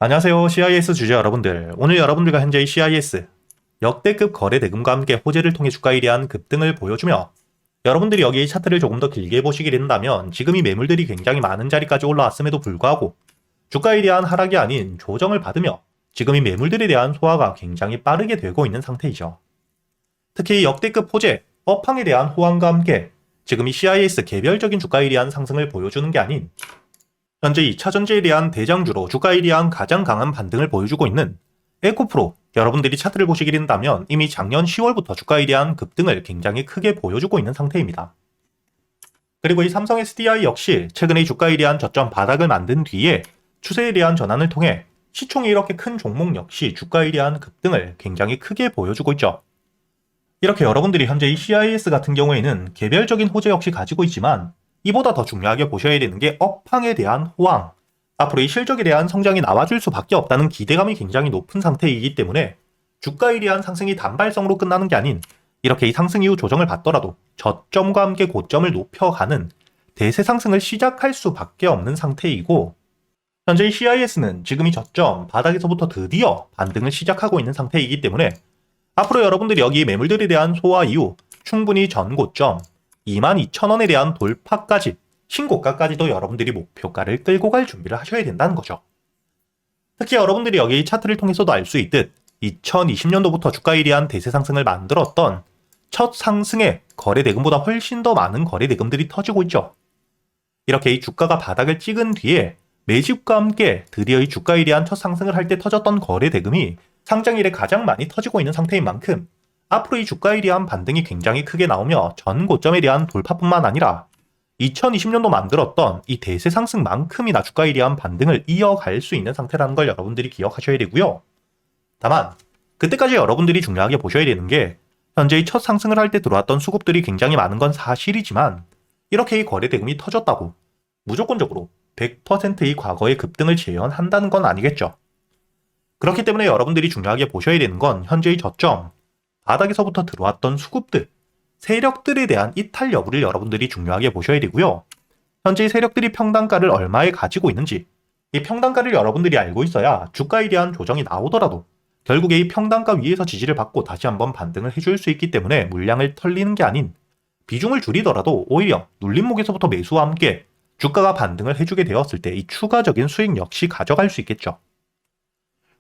안녕하세요. CIS 주주 여러분들. 오늘 여러분들과 현재의 CIS 역대급 거래 대금과 함께 호재를 통해 주가 일위한 급등을 보여주며 여러분들이 여기 차트를 조금 더 길게 보시게 된다면 지금 이 매물들이 굉장히 많은 자리까지 올라왔음에도 불구하고 주가 일위한 하락이 아닌 조정을 받으며 지금 이 매물들에 대한 소화가 굉장히 빠르게 되고 있는 상태이죠. 특히 역대급 호재, 업황에 대한 호황과 함께 지금 이 CIS 개별적인 주가 일위한 상승을 보여주는 게 아닌 현재 2차전지에 대한 대장주로 주가 일위한 가장 강한 반등을 보여주고 있는 에코프로, 여러분들이 차트를 보시게 된다면 이미 작년 10월부터 주가 일위한 급등을 굉장히 크게 보여주고 있는 상태입니다. 그리고 이 삼성 SDI 역시 최근에 주가 일위한 저점 바닥을 만든 뒤에 추세에 대한 전환을 통해 시총이 이렇게 큰 종목 역시 주가 일위한 급등을 굉장히 크게 보여주고 있죠. 이렇게 여러분들이 현재 이 CIS 같은 경우에는 개별적인 호재 역시 가지고 있지만 이보다 더 중요하게 보셔야 되는 게 업황에 대한 호황, 앞으로 이 실적에 대한 성장이 나와줄 수밖에 없다는 기대감이 굉장히 높은 상태이기 때문에 주가 일위한 상승이 단발성으로 끝나는 게 아닌 이렇게 이 상승 이후 조정을 받더라도 저점과 함께 고점을 높여가는 대세 상승을 시작할 수밖에 없는 상태이고, 현재 이 CIS는 지금 이 저점 바닥에서부터 드디어 반등을 시작하고 있는 상태이기 때문에 앞으로 여러분들이 여기 매물들에 대한 소화 이후 충분히 전고점 22,000원에 대한 돌파까지, 신고가까지도 여러분들이 목표가를 끌고 갈 준비를 하셔야 된다는 거죠. 특히 여러분들이 여기 차트를 통해서도 알 수 있듯 2020년도부터 주가 일위한 대세 상승을 만들었던 첫 상승에 거래 대금보다 훨씬 더 많은 거래 대금들이 터지고 있죠. 이렇게 이 주가가 바닥을 찍은 뒤에 매집과 함께 드디어 이 주가 일위한 첫 상승을 할 때 터졌던 거래 대금이 상장일에 가장 많이 터지고 있는 상태인 만큼 앞으로 이 주가 일위한 반등이 굉장히 크게 나오며 전 고점에 대한 돌파뿐만 아니라 2020년도 만들었던 이 대세 상승만큼이나 주가 일위한 반등을 이어갈 수 있는 상태라는 걸 여러분들이 기억하셔야 되고요. 다만 그때까지 여러분들이 중요하게 보셔야 되는 게 현재 이 첫 상승을 할 때 들어왔던 수급들이 굉장히 많은 건 사실이지만 이렇게 이 거래 대금이 터졌다고 무조건적으로 100%의 과거의 급등을 재현한다는 건 아니겠죠. 그렇기 때문에 여러분들이 중요하게 보셔야 되는 건 현재의 저점, 바닥에서부터 들어왔던 수급들, 세력들에 대한 이탈 여부를 여러분들이 중요하게 보셔야 되고요. 현재 세력들이 평단가를 얼마에 가지고 있는지, 이 평단가를 여러분들이 알고 있어야 주가에 대한 조정이 나오더라도 결국에 이 평단가 위에서 지지를 받고 다시 한번 반등을 해줄 수 있기 때문에 물량을 털리는 게 아닌 비중을 줄이더라도 오히려 눌림목에서부터 매수와 함께 주가가 반등을 해주게 되었을 때 이 추가적인 수익 역시 가져갈 수 있겠죠.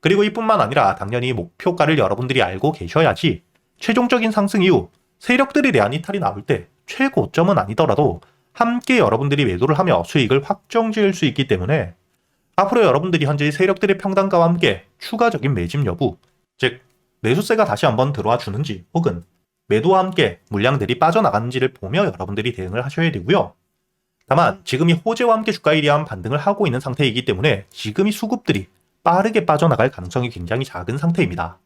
그리고 이뿐만 아니라 당연히 목표가를 여러분들이 알고 계셔야지 최종적인 상승 이후 세력들에 대한 이탈이 나올 때 최고점은 아니더라도 함께 여러분들이 매도를 하며 수익을 확정 지을 수 있기 때문에 앞으로 여러분들이 현재 세력들의 평단가와 함께 추가적인 매집 여부, 즉 매수세가 다시 한번 들어와 주는지 혹은 매도와 함께 물량들이 빠져나가는지를 보며 여러분들이 대응을 하셔야 되고요. 다만 지금 이 호재와 함께 주가 일위한 반등을 하고 있는 상태이기 때문에 지금 이 수급들이 빠르게 빠져나갈 가능성이 굉장히 작은 상태입니다.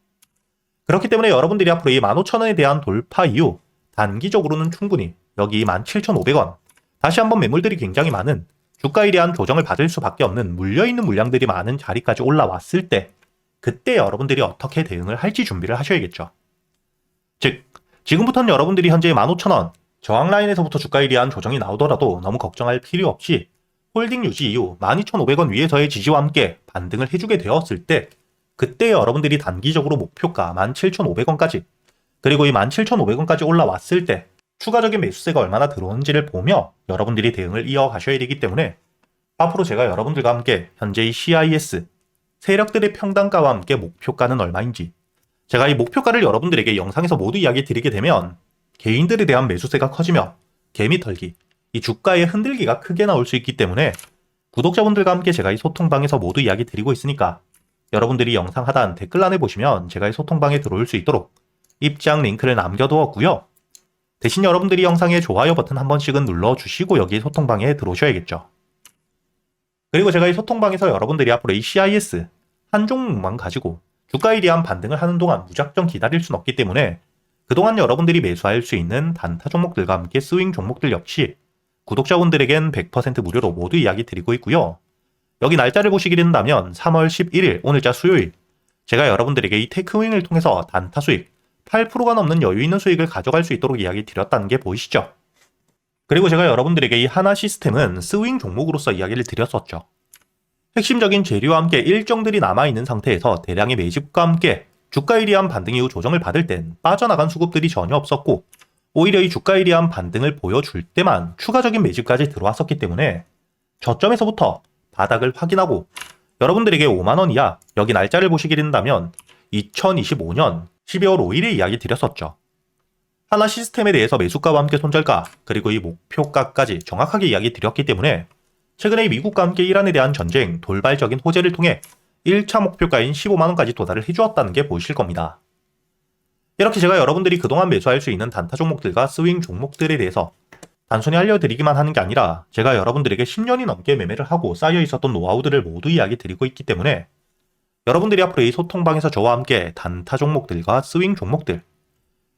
그렇기 때문에 여러분들이 앞으로 이 15,000원에 대한 돌파 이후 단기적으로는 충분히 여기 17,500원, 다시 한번 매물들이 굉장히 많은 주가 일위한 조정을 받을 수밖에 없는 물려있는 물량들이 많은 자리까지 올라왔을 때 그때 여러분들이 어떻게 대응을 할지 준비를 하셔야겠죠. 즉 지금부터는 여러분들이 현재 15,000원 저항 라인에서부터 주가 일위한 조정이 나오더라도 너무 걱정할 필요 없이 홀딩 유지 이후 12,500원 위에서의 지지와 함께 반등을 해주게 되었을 때 그때 여러분들이 단기적으로 목표가 17,500원까지, 그리고 이 17,500원까지 올라왔을 때 추가적인 매수세가 얼마나 들어오는지를 보며 여러분들이 대응을 이어가셔야 되기 때문에 앞으로 제가 여러분들과 함께 현재 이 CIS 세력들의 평단가와 함께 목표가는 얼마인지, 제가 이 목표가를 여러분들에게 영상에서 모두 이야기 드리게 되면 개인들에 대한 매수세가 커지며 개미 털기, 이 주가의 흔들기가 크게 나올 수 있기 때문에 구독자분들과 함께 제가 이 소통방에서 모두 이야기 드리고 있으니까 여러분들이 영상 하단 댓글란에 보시면 제가 이 소통방에 들어올 수 있도록 입장 링크를 남겨두었고요. 대신 여러분들이 영상에 좋아요 버튼 한 번씩은 눌러주시고 여기 소통방에 들어오셔야겠죠. 그리고 제가 이 소통방에서 여러분들이 앞으로 이 CIS 한 종목만 가지고 주가에 대한 반등을 하는 동안 무작정 기다릴 순 없기 때문에 그동안 여러분들이 매수할 수 있는 단타 종목들과 함께 스윙 종목들 역시 구독자분들에겐 100% 무료로 모두 이야기 드리고 있고요. 여기 날짜를 보시게 된다면 3월 11일 오늘자 수요일 제가 여러분들에게 이 테크윙을 통해서 단타 수익 8%가 넘는 여유 있는 수익을 가져갈 수 있도록 이야기 드렸다는 게 보이시죠? 그리고 제가 여러분들에게 이 하나 시스템은 스윙 종목으로서 이야기를 드렸었죠. 핵심적인 재료와 함께 일정들이 남아있는 상태에서 대량의 매집과 함께 주가에 대한 반등 이후 조정을 받을 땐 빠져나간 수급들이 전혀 없었고 오히려 이 주가에 대한 반등을 보여줄 때만 추가적인 매집까지 들어왔었기 때문에 저점에서부터 바닥을 확인하고 여러분들에게 5만원 이하, 여기 날짜를 보시게 된다면 2025년 12월 5일에 이야기 드렸었죠. 하나 시스템에 대해서 매수가와 함께 손절가, 그리고 이 목표가까지 정확하게 이야기 드렸기 때문에 최근에 미국과 함께 이란에 대한 전쟁, 돌발적인 호재를 통해 1차 목표가인 15만원까지 도달을 해주었다는 게 보이실 겁니다. 이렇게 제가 여러분들이 그동안 매수할 수 있는 단타 종목들과 스윙 종목들에 대해서 단순히 알려드리기만 하는 게 아니라 제가 여러분들에게 10년이 넘게 매매를 하고 쌓여 있었던 노하우들을 모두 이야기 드리고 있기 때문에 여러분들이 앞으로 이 소통방에서 저와 함께 단타 종목들과 스윙 종목들,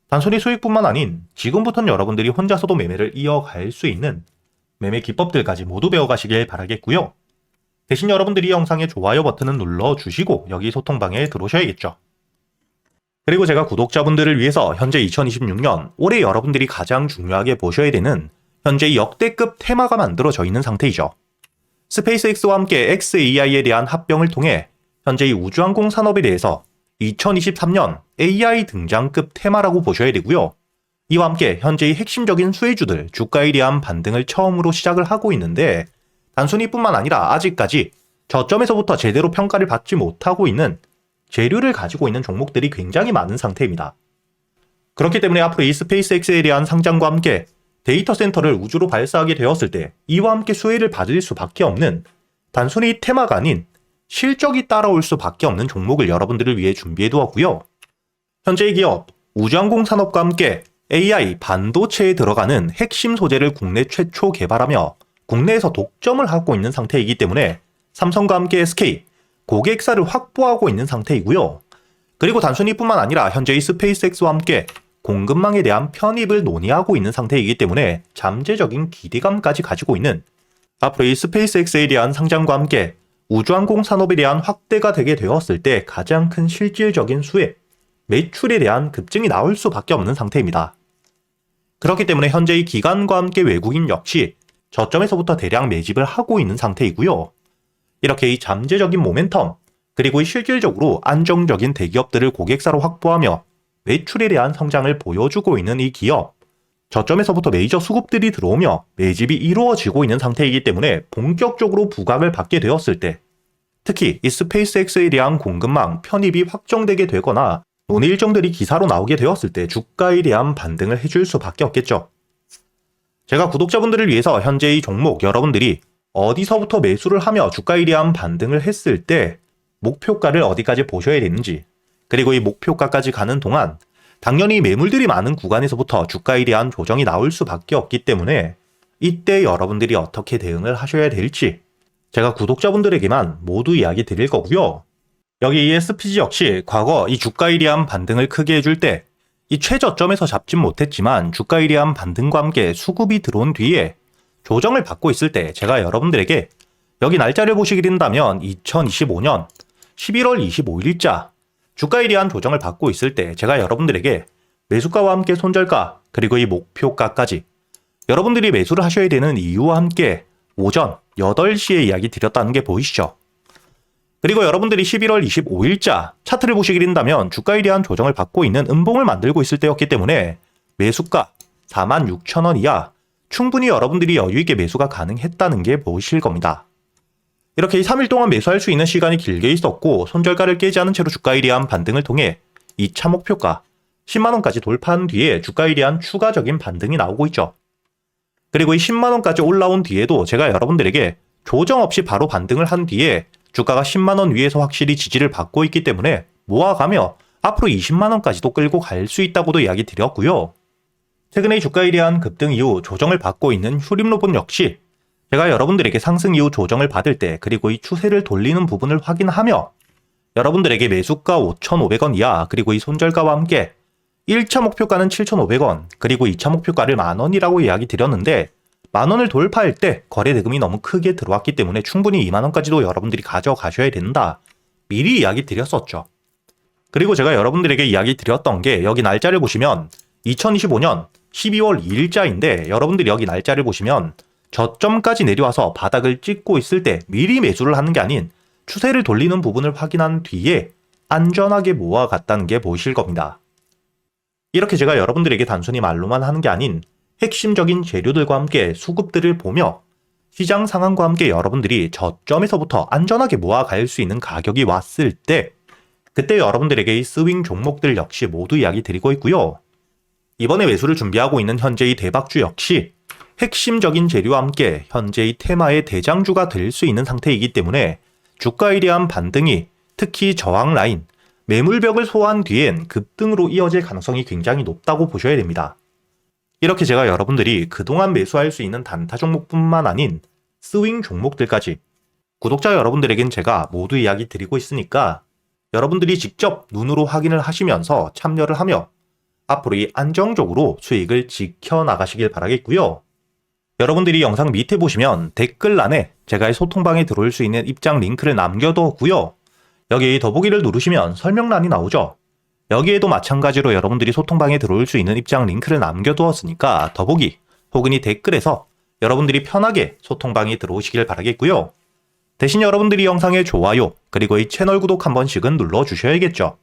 단순히 수익뿐만 아닌 지금부터는 여러분들이 혼자서도 매매를 이어갈 수 있는 매매 기법들까지 모두 배워가시길 바라겠고요. 대신 여러분들이 이 영상의 좋아요 버튼은 눌러주시고 여기 소통방에 들어오셔야겠죠. 그리고 제가 구독자분들을 위해서 현재 2026년 올해 여러분들이 가장 중요하게 보셔야 되는 현재 역대급 테마가 만들어져 있는 상태이죠. 스페이스X와 함께 xAI에 대한 합병을 통해 현재 이 우주항공 산업에 대해서 2023년 AI 등장급 테마라고 보셔야 되고요. 이와 함께 현재의 핵심적인 수혜주들 주가에 대한 반등을 처음으로 시작을 하고 있는데 단순히 뿐만 아니라 아직까지 저점에서부터 제대로 평가를 받지 못하고 있는 재료를 가지고 있는 종목들이 굉장히 많은 상태입니다. 그렇기 때문에 앞으로 이 스페이스X에 대한 상장과 함께 데이터 센터를 우주로 발사하게 되었을 때 이와 함께 수혜를 받을 수밖에 없는 단순히 테마가 아닌 실적이 따라올 수밖에 없는 종목을 여러분들을 위해 준비해 두었고요. 현재의 기업 우주항공 산업과 함께 AI 반도체에 들어가는 핵심 소재를 국내 최초 개발하며 국내에서 독점을 하고 있는 상태이기 때문에 삼성과 함께 SK 고객사를 확보하고 있는 상태이고요. 그리고 단순히 뿐만 아니라 현재의 스페이스X와 함께 공급망에 대한 편입을 논의하고 있는 상태이기 때문에 잠재적인 기대감까지 가지고 있는 앞으로 이 스페이스X에 대한 상장과 함께 우주항공 산업에 대한 확대가 되게 되었을 때 가장 큰 실질적인 수혜, 매출에 대한 급증이 나올 수밖에 없는 상태입니다. 그렇기 때문에 현재의 기관과 함께 외국인 역시 저점에서부터 대량 매집을 하고 있는 상태이고요. 이렇게 이 잠재적인 모멘텀, 그리고 실질적으로 안정적인 대기업들을 고객사로 확보하며 매출에 대한 성장을 보여주고 있는 이 기업, 저점에서부터 메이저 수급들이 들어오며 매집이 이루어지고 있는 상태이기 때문에 본격적으로 부각을 받게 되었을 때 특히 이 스페이스X에 대한 공급망 편입이 확정되게 되거나 논의 일정들이 기사로 나오게 되었을 때 주가에 대한 반등을 해줄 수밖에 없겠죠. 제가 구독자분들을 위해서 현재 이 종목 여러분들이 어디서부터 매수를 하며 주가에 대한 반등을 했을 때 목표가를 어디까지 보셔야 되는지, 그리고 이 목표가까지 가는 동안 당연히 매물들이 많은 구간에서부터 주가에 대한 조정이 나올 수밖에 없기 때문에 이때 여러분들이 어떻게 대응을 하셔야 될지 제가 구독자분들에게만 모두 이야기 드릴 거고요. 여기 이 SPG 역시 과거 이 주가에 대한 반등을 크게 해줄 때 이 최저점에서 잡진 못했지만 주가에 대한 반등과 함께 수급이 들어온 뒤에 조정을 받고 있을 때 제가 여러분들에게 여기 날짜를 보시게 된다면 2025년 11월 25일자 주가에 대한 조정을 받고 있을 때 제가 여러분들에게 매수가와 함께 손절가 그리고 이 목표가까지 여러분들이 매수를 하셔야 되는 이유와 함께 오전 8시에 이야기 드렸다는 게 보이시죠? 그리고 여러분들이 11월 25일자 차트를 보시게 된다면 주가에 대한 조정을 받고 있는 음봉을 만들고 있을 때였기 때문에 매수가 46,000원 이하 충분히 여러분들이 여유있게 매수가 가능했다는 게 보이실 겁니다. 이렇게 3일 동안 매수할 수 있는 시간이 길게 있었고 손절가를 깨지 않은 채로 주가에 대한 반등을 통해 2차 목표가 10만원까지 돌파한 뒤에 주가에 대한 추가적인 반등이 나오고 있죠. 그리고 이 10만원까지 올라온 뒤에도 제가 여러분들에게 조정 없이 바로 반등을 한 뒤에 주가가 10만원 위에서 확실히 지지를 받고 있기 때문에 모아가며 앞으로 20만원까지도 끌고 갈 수 있다고도 이야기 드렸고요. 최근에 주가에 대한 급등 이후 조정을 받고 있는 휴림로봇 역시 제가 여러분들에게 상승 이후 조정을 받을 때 그리고 이 추세를 돌리는 부분을 확인하며 여러분들에게 매수가 5,500원 이하 그리고 이 손절가와 함께 1차 목표가는 7,500원 그리고 2차 목표가를 만원이라고 이야기 드렸는데 만원을 돌파할 때 거래 대금이 너무 크게 들어왔기 때문에 충분히 2만원까지도 여러분들이 가져가셔야 된다. 미리 이야기 드렸었죠. 그리고 제가 여러분들에게 이야기 드렸던 게 여기 날짜를 보시면 2025년 12월 2일자인데 여러분들이 여기 날짜를 보시면 저점까지 내려와서 바닥을 찍고 있을 때 미리 매수를 하는 게 아닌 추세를 돌리는 부분을 확인한 뒤에 안전하게 모아갔다는 게 보이실 겁니다. 이렇게 제가 여러분들에게 단순히 말로만 하는 게 아닌 핵심적인 재료들과 함께 수급들을 보며 시장 상황과 함께 여러분들이 저점에서부터 안전하게 모아갈 수 있는 가격이 왔을 때 그때 여러분들에게 이 스윙 종목들 역시 모두 이야기 드리고 있고요. 이번에 매수를 준비하고 있는 현재의 대박주 역시 핵심적인 재료와 함께 현재의 테마의 대장주가 될 수 있는 상태이기 때문에 주가에 대한 반등이 특히 저항 라인, 매물벽을 소화한 뒤엔 급등으로 이어질 가능성이 굉장히 높다고 보셔야 됩니다. 이렇게 제가 여러분들이 그동안 매수할 수 있는 단타 종목뿐만 아닌 스윙 종목들까지 구독자 여러분들에겐 제가 모두 이야기 드리고 있으니까 여러분들이 직접 눈으로 확인을 하시면서 참여를 하며 앞으로 이 안정적으로 수익을 지켜나가시길 바라겠고요. 여러분들이 영상 밑에 보시면 댓글란에 제가 소통방에 들어올 수 있는 입장 링크를 남겨뒀고요. 여기 더보기를 누르시면 설명란이 나오죠. 여기에도 마찬가지로 여러분들이 소통방에 들어올 수 있는 입장 링크를 남겨두었으니까 더보기 혹은 이 댓글에서 여러분들이 편하게 소통방에 들어오시길 바라겠고요. 대신 여러분들이 영상의 좋아요 그리고 이 채널 구독 한 번씩은 눌러주셔야겠죠.